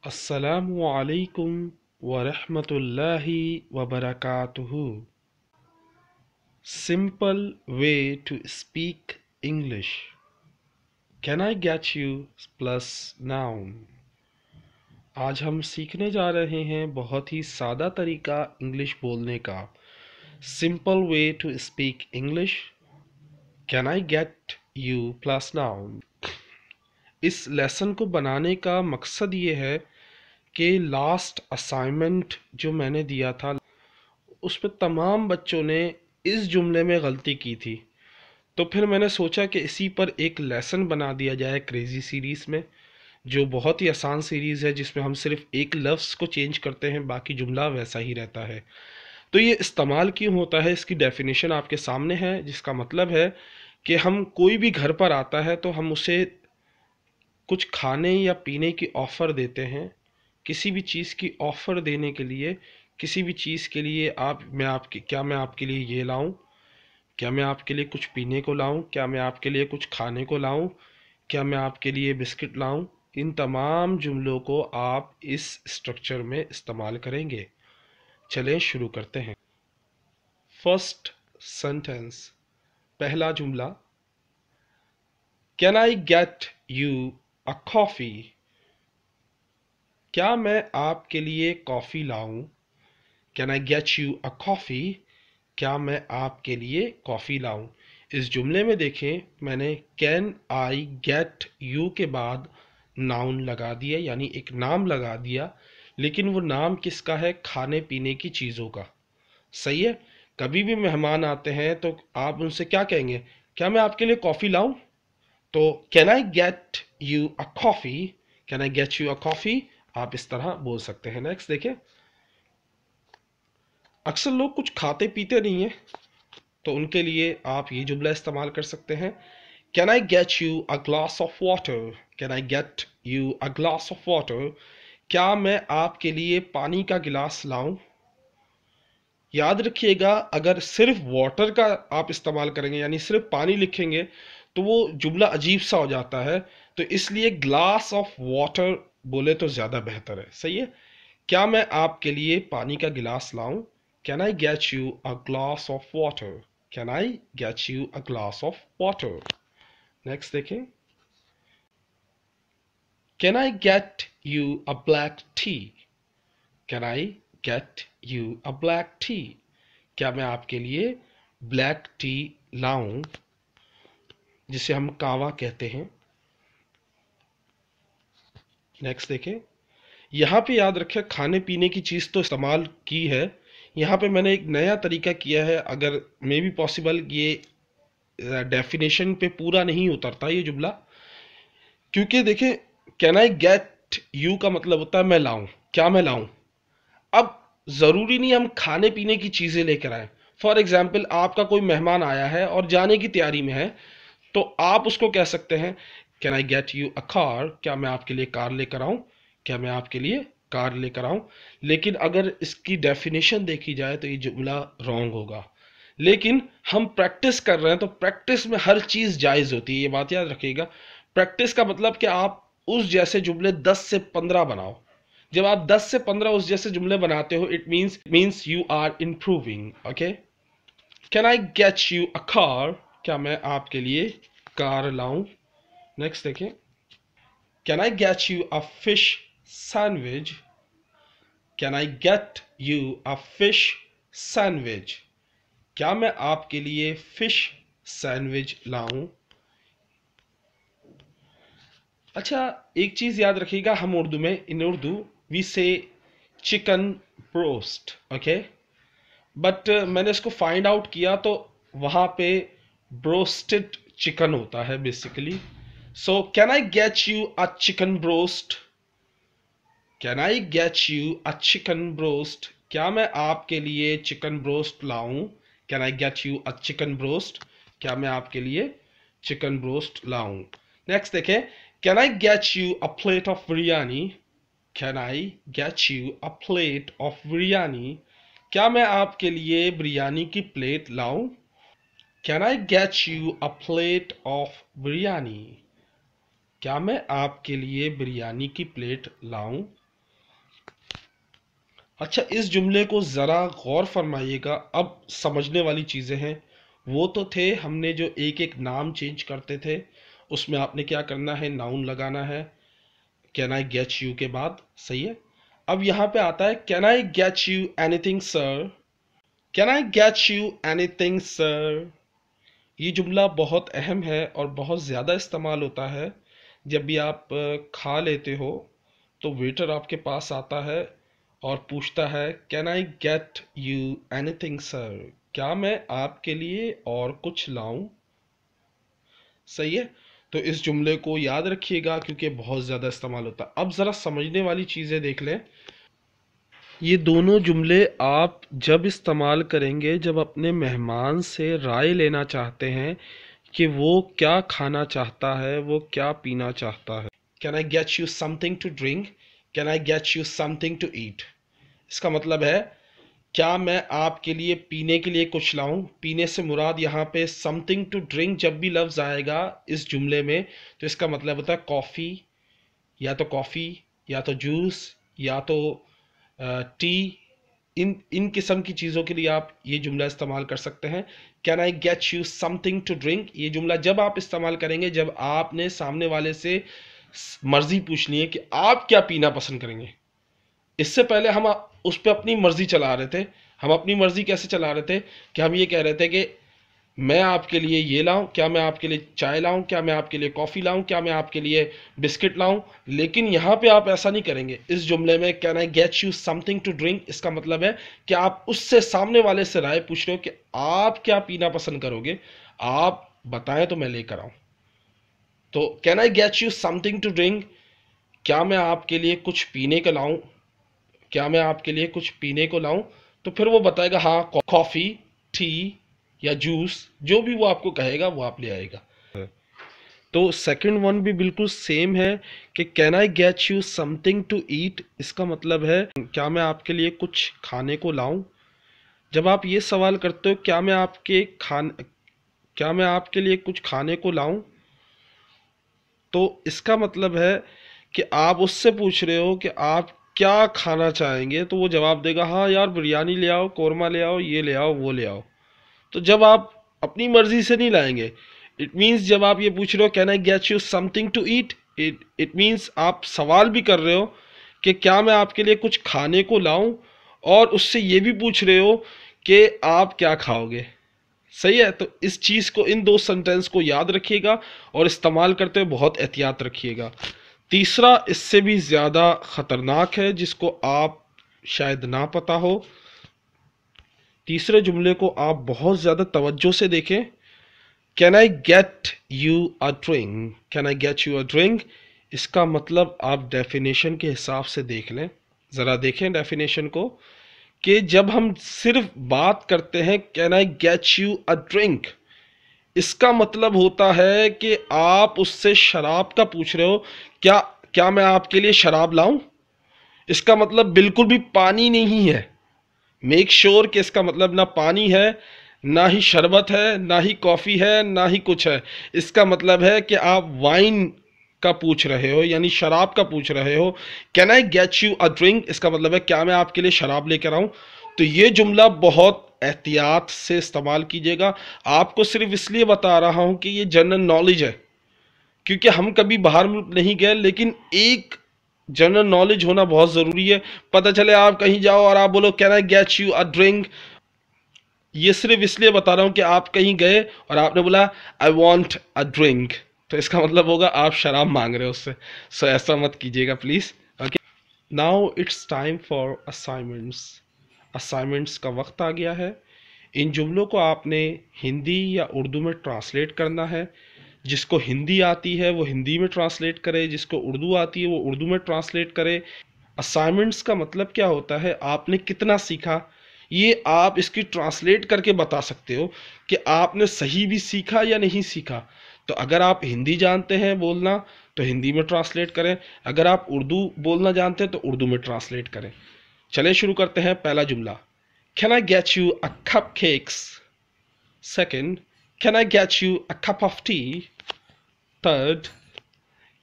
Assalamu alaikum wa rahmatullahi wa barakatuhu. Simple way to speak English. Can I get you plus noun? आज हम सीखने जा रहे हैं बहुत ही सादा तरीका इंग्लिश बोलने का. Simple way to speak English. Can I get you plus noun? इस लेसन को बनाने का मकसद ये है कि लास्ट असाइनमेंट जो मैंने दिया था उस पर तमाम बच्चों ने इस जुमले में गलती की थी, तो फिर मैंने सोचा कि इसी पर एक लेसन बना दिया जाए क्रेज़ी सीरीज़ में, जो बहुत ही आसान सीरीज़ है जिसमें हम सिर्फ एक लफ्ज़ को चेंज करते हैं, बाकी जुमला वैसा ही रहता है. तो ये इस्तेमाल क्यों होता है, इसकी डेफिनेशन आपके सामने है, जिसका मतलब है कि हम कोई भी घर पर आता है तो हम उसे कुछ खाने या पीने की ऑफ़र देते हैं. किसी भी चीज़ की ऑफ़र देने के लिए, किसी भी चीज़ के लिए क्या मैं आपके लिए ये लाऊं, क्या मैं आपके लिए कुछ पीने को लाऊं, क्या मैं आपके लिए कुछ खाने को लाऊं, क्या मैं आपके लिए बिस्किट लाऊं, इन तमाम जुमलों को आप इस स्ट्रक्चर में इस्तेमाल करेंगे. चलें शुरू करते हैं. फर्स्ट सेंटेंस, पहला जुमला. Can I get you a coffee? क्या मैं आपके लिए कॉफ़ी लाऊं? Can I get you a coffee? क्या मैं आपके लिए कॉफ़ी लाऊं? इस जुमले में देखें, मैंने कैन आई गेट यू के बाद नाउन लगा दिया, यानी एक नाम लगा दिया, लेकिन वो नाम किसका है? खाने पीने की चीज़ों का. सही है. कभी भी मेहमान आते हैं तो आप उनसे क्या कहेंगे? क्या मैं आपके लिए कॉफ़ी लाऊं? तो can I get you a coffee, can I get you a coffee, आप इस तरह बोल सकते हैं. नेक्स्ट देखें. अक्सर लोग कुछ खाते पीते नहीं हैं, तो उनके लिए आप ये जुमला इस्तेमाल कर सकते हैं. Can I get you a glass of water? Can I get you a glass of water? क्या मैं आपके लिए पानी का गिलास लाऊं? याद रखिएगा, अगर सिर्फ वाटर का आप इस्तेमाल करेंगे, यानी सिर्फ पानी लिखेंगे, तो वो जुमला अजीब सा हो जाता है. तो इसलिए ग्लास ऑफ वाटर बोले तो ज़्यादा बेहतर है. सही है. क्या मैं आपके लिए पानी का गिलास लाऊं? Can I get you a glass of water? Can I get you a glass of water? Next देखें. Can I get you a black tea? Can I get you a black tea? क्या मैं आपके लिए black T लाऊं, जिसे हम कावा कहते हैं. नेक्स्ट देखें. यहाँ पे याद रखें, खाने पीने की चीज़ तो इस्तेमाल की है. यहाँ पे मैंने एक नया तरीका किया है. अगर मे बी पॉसिबल ये डेफिनेशन पे पूरा नहीं उतरता ये जुमला, क्योंकि देखें, कैन आई गेट यू का मतलब होता है मैं लाऊं, क्या मैं लाऊं. अब ज़रूरी नहीं हम खाने पीने की चीज़ें लेकर आए. फॉर एग्जाम्पल, आपका कोई मेहमान आया है और जाने की तैयारी में है, तो आप उसको कह सकते हैं can I get you a car? क्या मैं आपके लिए कार लेकर आऊं? क्या मैं आपके लिए कार लेकर आऊं? लेकिन अगर इसकी डेफिनेशन देखी जाए तो ये जुमला रॉन्ग होगा. लेकिन हम प्रैक्टिस कर रहे हैं, तो प्रैक्टिस में हर चीज़ जायज़ होती है, ये बात याद रखिएगा. प्रैक्टिस का मतलब कि आप उस जैसे जुमले 10 से 15 बनाओ. जब आप 10 से 15 उस जैसे जुमले बनाते हो, it means you are improving. Okay. Can I get you a car? क्या मैं आपके लिए कार लाऊं? नेक्स्ट देखें. Can I get you a fish sandwich? Can I get you a fish sandwich? क्या मैं आपके लिए फिश सैंडविच लाऊं? अच्छा, एक चीज याद रखिएगा, हम उर्दू में, इन उर्दू वी से चिकन ब्रोस्ट. ओके. बट मैंने इसको फाइंड आउट किया तो वहां पे ब्रोस्टेड चिकन होता है basically. So can I get you a chicken broast? Can I get you a chicken broast? क्या मैं आपके लिए चिकन ब्रोस्ट लाऊं? Can I get you a chicken broast? क्या मैं आपके लिए चिकन ब्रोस्ट लाऊं? नेक्स्ट देखें. Can I get you a plate of biryani? Can I get you a plate of biryani? क्या मैं आपके लिए बिरयानी की प्लेट लाऊं? Can I get you a plate of biryani? क्या मैं आपके लिए बिरयानी की प्लेट लाऊं? अच्छा, इस जुमले को ज़रा गौर फरमाइएगा। अब समझने वाली चीज़ें हैं। वो तो थे हमने जो एक एक नाम चेंज करते थे, उसमें आपने क्या करना है, नाउन लगाना है कैन आई गेट यू के बाद, सही है। अब यहाँ पे आता है can I get you anything sir, can I get you anything sir. ये जुमला बहुत अहम है और बहुत ज़्यादा इस्तेमाल होता है जब भी आप खा लेते हो तो वेटर आपके पास आता है और पूछता है can I get you anything sir, क्या मैं आपके लिए और कुछ लाऊं। सही है। तो इस जुमले को याद रखिएगा क्योंकि बहुत ज़्यादा इस्तेमाल होता है। अब ज़रा समझने वाली चीज़ें देख लें। ये दोनों जुमले आप जब इस्तेमाल करेंगे जब अपने मेहमान से राय लेना चाहते हैं कि वो क्या खाना चाहता है, वो क्या पीना चाहता है। Can I get you something to drink, can I get you something to eat. इसका मतलब है क्या मैं आपके लिए पीने के लिए कुछ लाऊं। पीने से मुराद यहाँ पे समथिंग टू ड्रिंक जब भी लफ्ज़ आएगा इस जुमले में तो इसका मतलब होता है कॉफ़ी, या तो जूस, या तो टी। इन इन किस्म की चीज़ों के लिए आप ये जुमला इस्तेमाल कर सकते हैं। Can I get you something to drink, ये जुमला जब आप इस्तेमाल करेंगे जब आपने सामने वाले से मर्जी पूछनी है कि आप क्या पीना पसंद करेंगे। इससे पहले हम उस पर अपनी मर्जी चला रहे थे। हम अपनी मर्जी कैसे चला रहे थे कि हम ये कह रहे थे कि मैं आपके लिए ये लाऊं, क्या मैं आपके लिए चाय लाऊं, क्या मैं आपके लिए कॉफ़ी लाऊं, क्या मैं आपके लिए बिस्किट लाऊं। लेकिन यहाँ पे आप ऐसा नहीं करेंगे। इस जुमले में can I get you something to drink, इसका मतलब है कि आप उससे सामने वाले से राय पूछ रहे हो कि आप क्या पीना पसंद करोगे, आप बताएं तो मैं लेकर आऊं। तो can I get you something to drink, क्या मैं आपके लिए कुछ पीने को लाऊं, क्या मैं आपके लिए कुछ पीने को लाऊं। तो फिर वो बताएगा हाँ कॉफ़ी, टी या जूस, जो भी वो आपको कहेगा वो आप ले आएगा। तो सेकंड वन भी बिल्कुल सेम है कि can I get you something to eat, इसका मतलब है क्या मैं आपके लिए कुछ खाने को लाऊं। जब आप ये सवाल करते हो क्या मैं आपके लिए कुछ खाने को लाऊं, तो इसका मतलब है कि आप उससे पूछ रहे हो कि आप क्या खाना चाहेंगे। तो वो जवाब देगा हाँ यार बिरयानी ले आओ, कौरमा ले आओ, ये ले आओ, वो ले आओ। तो जब आप अपनी मर्जी से नहीं लाएंगे, इट मीन्स जब आप ये पूछ रहे हो can I get you something to eat, it means आप सवाल भी कर रहे हो कि क्या मैं आपके लिए कुछ खाने को लाऊं, और उससे ये भी पूछ रहे हो कि आप क्या खाओगे। सही है। तो इस चीज़ को, इन दो सेंटेंस को याद रखिएगा और इस्तेमाल करते हुए बहुत एहतियात रखिएगा। तीसरा इससे भी ज़्यादा ख़तरनाक है जिसको आप शायद ना पता हो। तीसरे जुमले को आप बहुत ज़्यादा तवज्जो से देखें। Can I get you a drink, can I get you a drink, इसका मतलब आप डेफिनेशन के हिसाब से देख लें। ज़रा देखें डेफिनेशन को कि जब हम सिर्फ बात करते हैं can I get you a drink, इसका मतलब होता है कि आप उससे शराब का पूछ रहे हो। क्या क्या मैं आपके लिए शराब लाऊं। इसका मतलब बिल्कुल भी पानी नहीं है। मेक श्योर कि इसका मतलब ना पानी है, ना ही शरबत है, ना ही कॉफ़ी है, ना ही कुछ है। इसका मतलब है कि आप वाइन का पूछ रहे हो, यानी शराब का पूछ रहे हो। Can I get you a drink, इसका मतलब है क्या मैं आपके लिए शराब लेकर आऊं। तो ये जुमला बहुत एहतियात से इस्तेमाल कीजिएगा। आपको सिर्फ इसलिए बता रहा हूं कि ये जनरल नॉलेज है, क्योंकि हम कभी बाहर मुल्क नहीं गए, लेकिन एक जनरल नॉलेज होना बहुत ज़रूरी है। पता चले आप कहीं जाओ और आप बोलो can I get you a drink, ये सिर्फ इसलिए बता रहा हूँ कि आप कहीं गए और आपने बोला आई वॉन्ट अ ड्रिंक, तो इसका मतलब होगा आप शराब मांग रहे हो उससे। सो ऐसा मत कीजिएगा please. Okay, now it's time for assignments. Assignments का वक्त आ गया है। इन जुमलों को आपने हिंदी या उर्दू में ट्रांसलेट करना है। जिसको हिंदी आती है वो हिंदी में ट्रांसलेट करे, जिसको उर्दू आती है वो उर्दू में ट्रांसलेट करे। असाइनमेंट्स का मतलब क्या होता है, आपने कितना सीखा, ये आप इसकी ट्रांसलेट करके बता सकते हो कि आपने सही भी सीखा या नहीं सीखा। तो अगर आप हिंदी जानते हैं बोलना तो हिंदी में ट्रांसलेट करें, अगर आप उर्दू बोलना जानते हैं तो उर्दू में ट्रांसलेट करें। चलिए शुरू करते हैं। पहला जुमला, can I get you a cup cakes. Second, can I get you a cup of T. Third,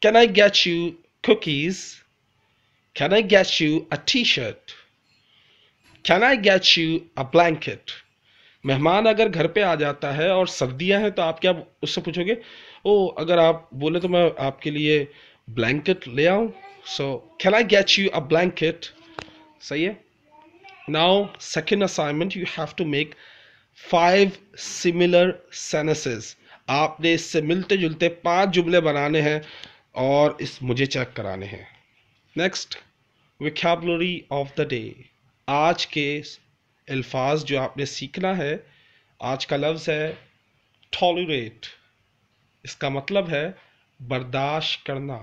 can I get you cookies. Can I get you a t-shirt? Can I get you a blanket? मेहमान अगर घर पे आ जाता है और सर्दियां हैं तो आप क्या उससे पूछोगे? ओ, अगर आप बोले तो मैं आपके लिए ब्लैंकेट ले आऊं? So can I get you a blanket? सही है. Now second assignment, you have to make 5 similar sentences. आपने इससे मिलते जुलते 5 जुमले बनाने हैं और इस मुझे चेक कराने हैं. Next, vocabulary of the day. आज के अल्फाज जो आपने सीखना है, आज का लफ्ज़ है टॉलरेट. इसका मतलब है बर्दाश्त करना.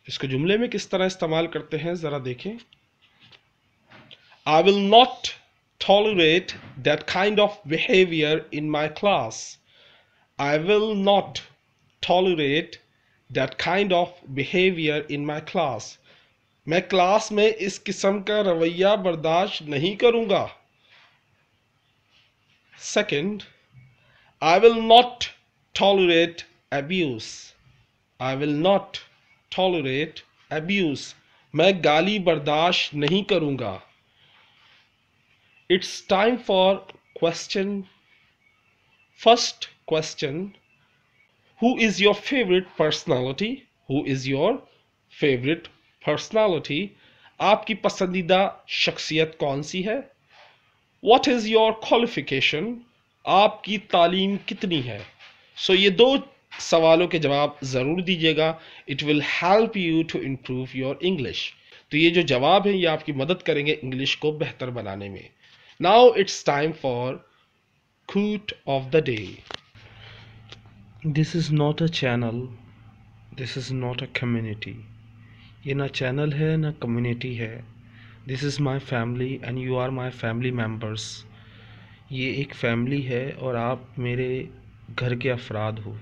इसको जुमले में किस तरह इस्तेमाल करते हैं ज़रा देखें. I will not tolerate that kind of behavior in my class. I will not tolerate that kind of behavior in my class. मैं क्लास में इस किस्म का रवैया बर्दाश्त नहीं करूंगा. Second, I will not tolerate abuse. I will not tolerate abuse. मैं गाली बर्दाश्त नहीं करूंगा. It's time for question. First question, who is your favorite personality? Who is your favorite personality? आपकी पसंदीदा शख्सियत कौन सी है? What is your qualification? आपकी तालीम कितनी है? So ये 2 सवालों के जवाब ज़रूर दीजिएगा. It will help you to improve your English. तो ये जो जवाब हैं ये आपकी मदद करेंगे इंग्लिश को बेहतर बनाने में. Now it's time for quote of the day. This is not a channel. This is not a community. ये ना चैनल है ना कम्युनिटी है. This is my family and you are my family members. ये एक फैमिली है और आप मेरे घर के अफराद हो.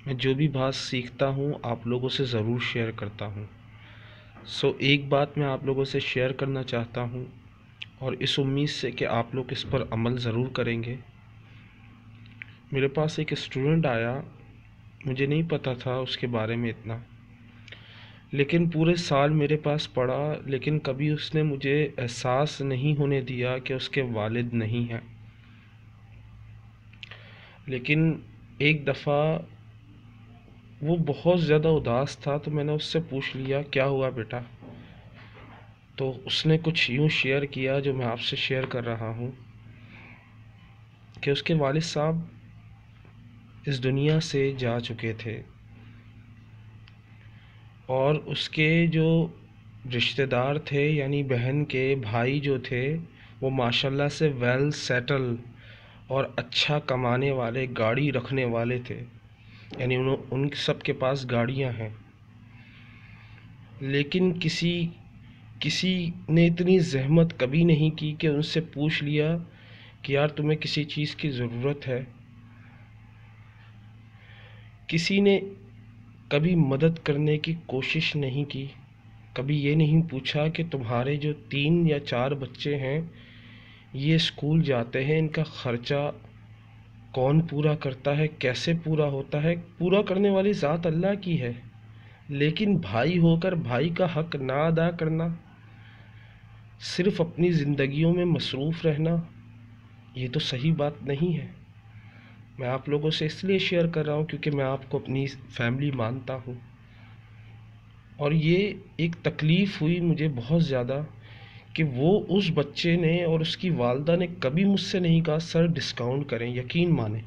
मैं जो भी बात सीखता हूँ आप लोगों से ज़रूर शेयर करता हूँ. सो एक बात मैं आप लोगों से शेयर करना चाहता हूँ और इस उम्मीद से कि आप लोग इस पर अमल ज़रूर करेंगे. मेरे पास एक स्टूडेंट आया, मुझे नहीं पता था उसके बारे में इतना, लेकिन पूरे साल मेरे पास पढ़ा, लेकिन कभी उसने मुझे एहसास नहीं होने दिया कि उसके वालिद नहीं हैं. लेकिन एक दफ़ा वो बहुत ज़्यादा उदास था तो मैंने उससे पूछ लिया क्या हुआ बेटा. तो उसने कुछ यूँ शेयर किया जो मैं आपसे शेयर कर रहा हूँ कि उसके वालिद साहब इस दुनिया से जा चुके थे और उसके जो रिश्तेदार थे यानी बहन के भाई जो थे वो माशाल्लाह से वेल सेटल और अच्छा कमाने वाले, गाड़ी रखने वाले थे. यानी उन सब के पास गाड़ियाँ हैं. लेकिन किसी ने इतनी ज़हमत कभी नहीं की कि उनसे पूछ लिया कि यार तुम्हें किसी चीज़ की ज़रूरत है. किसी ने कभी मदद करने की कोशिश नहीं की. कभी ये नहीं पूछा कि तुम्हारे जो 3 या 4 बच्चे हैं ये स्कूल जाते हैं, इनका ख़र्चा कौन पूरा करता है, कैसे पूरा होता है. पूरा करने वाली ज़ात अल्लाह की है, लेकिन भाई होकर भाई का हक़ ना अदा करना, सिर्फ़ अपनी ज़िंदगियों में मसरूफ़ रहना, ये तो सही बात नहीं है. मैं आप लोगों से इसलिए शेयर कर रहा हूँ क्योंकि मैं आपको अपनी फैमिली मानता हूँ. और ये एक तकलीफ़ हुई मुझे बहुत ज़्यादा कि वो उस बच्चे ने और उसकी वालदा ने कभी मुझसे नहीं कहा सर डिस्काउंट करें, यकीन माने.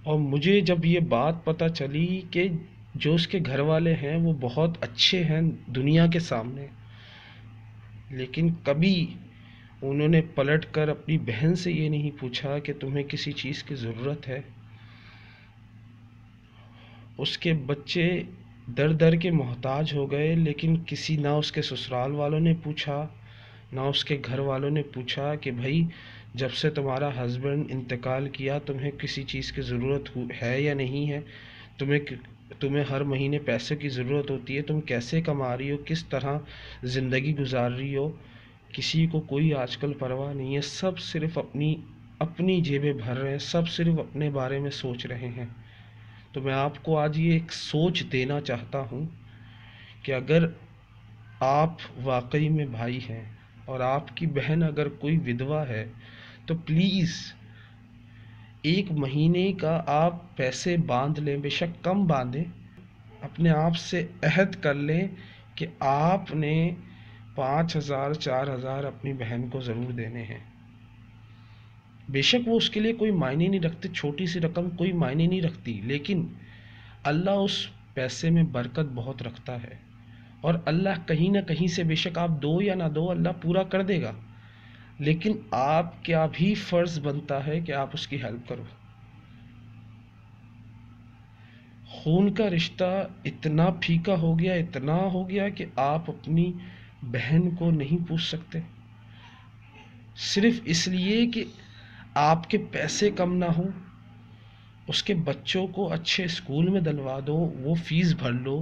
और मुझे जब ये बात पता चली कि जो उसके घर वाले हैं वो बहुत अच्छे हैं दुनिया के सामने, लेकिन कभी उन्होंने पलट कर अपनी बहन से ये नहीं पूछा कि तुम्हें किसी चीज़ की ज़रूरत है. उसके बच्चे दर दर के मोहताज हो गए, लेकिन किसी ना उसके ससुराल वालों ने पूछा ना उसके घर वालों ने पूछा कि भाई जब से तुम्हारा हस्बैंड इंतकाल किया तुम्हें किसी चीज़ की ज़रूरत है या नहीं है, तुम्हें हर महीने पैसे की ज़रूरत होती है, तुम कैसे कमा रही हो, किस तरह ज़िंदगी गुजार रही हो. किसी को कोई आजकल परवाह नहीं है. सब सिर्फ अपनी जेबें भर रहे हैं, सब सिर्फ अपने बारे में सोच रहे हैं. تو میں آپ کو آج یہ ایک سوچ دینا چاہتا ہوں کہ اگر آپ واقعی میں بھائی ہیں اور آپ کی بہن اگر کوئی ودوا ہے تو پلیز 1 مہینے کا آپ پیسے باندھ لیں، بے شک کم باندھیں، اپنے آپ سے عہد کر لیں کہ آپ نے 5,000 4,000 اپنی بہن کو ضرور دینے ہیں۔ بے شک وہ اس کے لیے کوئی معنی نہیں رکھتے، چھوٹی سی رقم کوئی معنی نہیں رکھتی، لیکن اللہ اس پیسے میں برکت بہت رکھتا ہے، اور اللہ کہیں نہ کہیں سے بے شک آپ دو یا نہ دو اللہ پورا کر دے گا، لیکن آپ کیا بھی فرض بنتا ہے کہ آپ اس کی ہیلپ کرو۔ خون کا رشتہ اتنا پھیکا ہو گیا، اتنا ہو گیا کہ آپ اپنی بہن کو نہیں پوچھ سکتے، صرف اس لیے کہ آپ کے پیسے کم نہ ہوں۔ اس کے بچوں کو اچھے اسکول میں دلوا دو، وہ فیس بھر لو،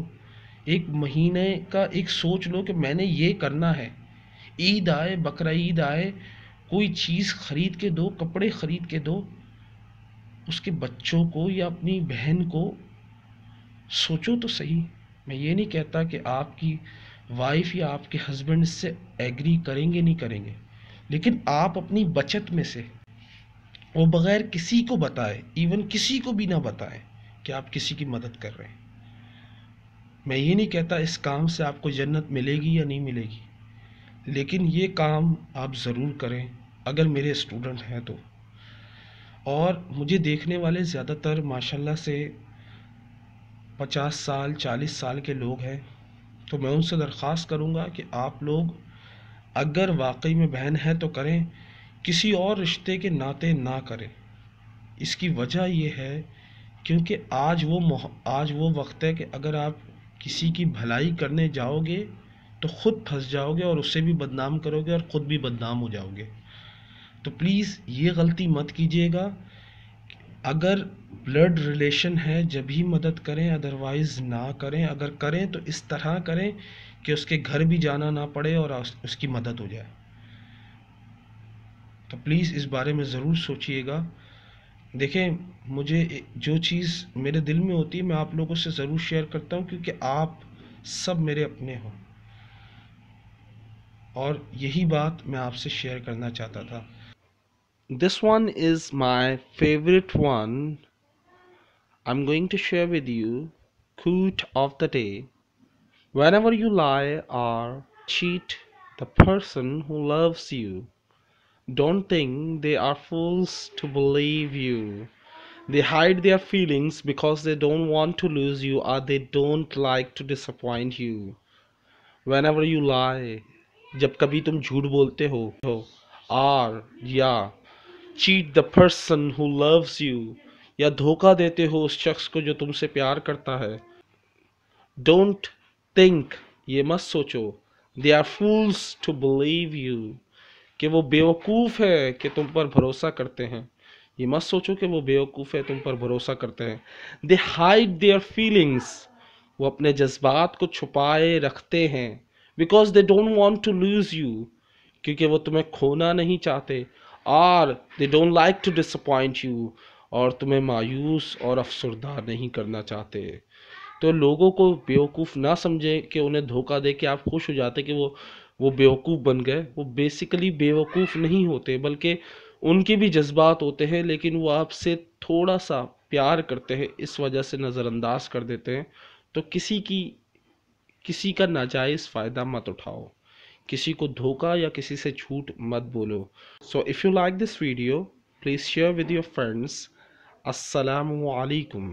1 مہینے کا ایک سوچ لو کہ میں نے یہ کرنا ہے، عید آئے، بقرعید آئے، کوئی چیز خرید کے دو، کپڑے خرید کے دو اس کے بچوں کو یا اپنی بہن کو۔ سوچو تو صحیح، میں یہ نہیں کہتا کہ آپ کی وائف یا آپ کے ہسبینڈ اس سے ایگری کریں گے نہیں کریں گے، لیکن آپ اپنی بچت میں سے، وہ بغیر کسی کو بتائے، ایون کسی کو بھی نہ بتائیں کہ آپ کسی کی مدد کر رہے ہیں۔ میں یہ نہیں کہتا اس کام سے آپ کو جنت ملے گی یا نہیں ملے گی، لیکن یہ کام آپ ضرور کریں اگر میرے اسٹوڈنٹ ہیں تو۔ اور مجھے دیکھنے والے زیادہ تر ماشاءاللہ سے 50 سال 40 سال کے لوگ ہیں، تو میں ان سے درخواست کروں گا کہ آپ لوگ اگر واقعی میں بہن ہے تو کریں، کسی اور رشتے کے ناطے نہ کریں۔ اس کی وجہ یہ ہے کیونکہ آج وہ وقت ہے کہ اگر آپ کسی کی بھلائی کرنے جاؤ گے تو خود پھنس جاؤ گے اور اسے بھی بدنام کرو گے اور خود بھی بدنام ہو جاؤ گے۔ تو پلیز یہ غلطی مت کیجیے گا، اگر بلڈ ریلیشن ہے جب ہی مدد کریں، ادروائز نہ کریں، اگر کریں تو اس طرح کریں کہ اس کے گھر بھی جانا نہ پڑے اور اس کی مدد ہو جائے۔ تو پلیز اس بارے میں ضرور سوچئے گا۔ دیکھیں، مجھے جو چیز میرے دل میں ہوتی ہے میں آپ لوگوں سے ضرور شیئر کرتا ہوں، کیونکہ آپ سب میرے اپنے ہو، اور یہی بات میں آپ سے شیئر کرنا چاہتا تھا۔ This one is my favorite one. I'm going to share with you quote of the day. Whenever you lie or cheat the person who loves you, don't think they are fools to believe you. They hide their feelings because they don't want to lose you or they don't like to disappoint you. Whenever you lie, جب کبھی تم جھوٹ بولتے ہو اور یا cheat the person who loves you یا دھوکہ دیتے ہو اس شخص کو جو تم سے پیار کرتا ہے، don't think، یہ مت سوچو، they are fools to believe you، کہ وہ بیوقوف ہے کہ تم پر بھروسہ کرتے ہیں۔ یہ مت سوچو کہ وہ بیوقوف ہے تم پر بھروسہ کرتے ہیں۔ they hide their feelings، وہ اپنے جذبات کو چھپائے رکھتے ہیں، because they don't want to lose you، کیونکہ وہ تمہیں کھونا نہیں چاہتے، اور they don't like to disappoint you، اور تمہیں مایوس اور افسردہ نہیں کرنا چاہتے۔ تو لوگوں کو بیوقوف نہ سمجھے کہ انہیں دھوکہ دے کے آپ خوش ہو جاتے کہ وہ بیوقوف بن گئے۔ وہ بیسیکلی بیوقوف نہیں ہوتے، بلکہ ان کے بھی جذبات ہوتے ہیں، لیکن وہ آپ سے تھوڑا سا پیار کرتے ہیں، اس وجہ سے نظر انداز کر دیتے ہیں۔ تو کسی کا ناجائز فائدہ مت اٹھاؤ، کسی کو دھوکہ یا کسی سے جھوٹ مت بولو۔ So if you like this video, please share with your friends۔ السلام علیکم۔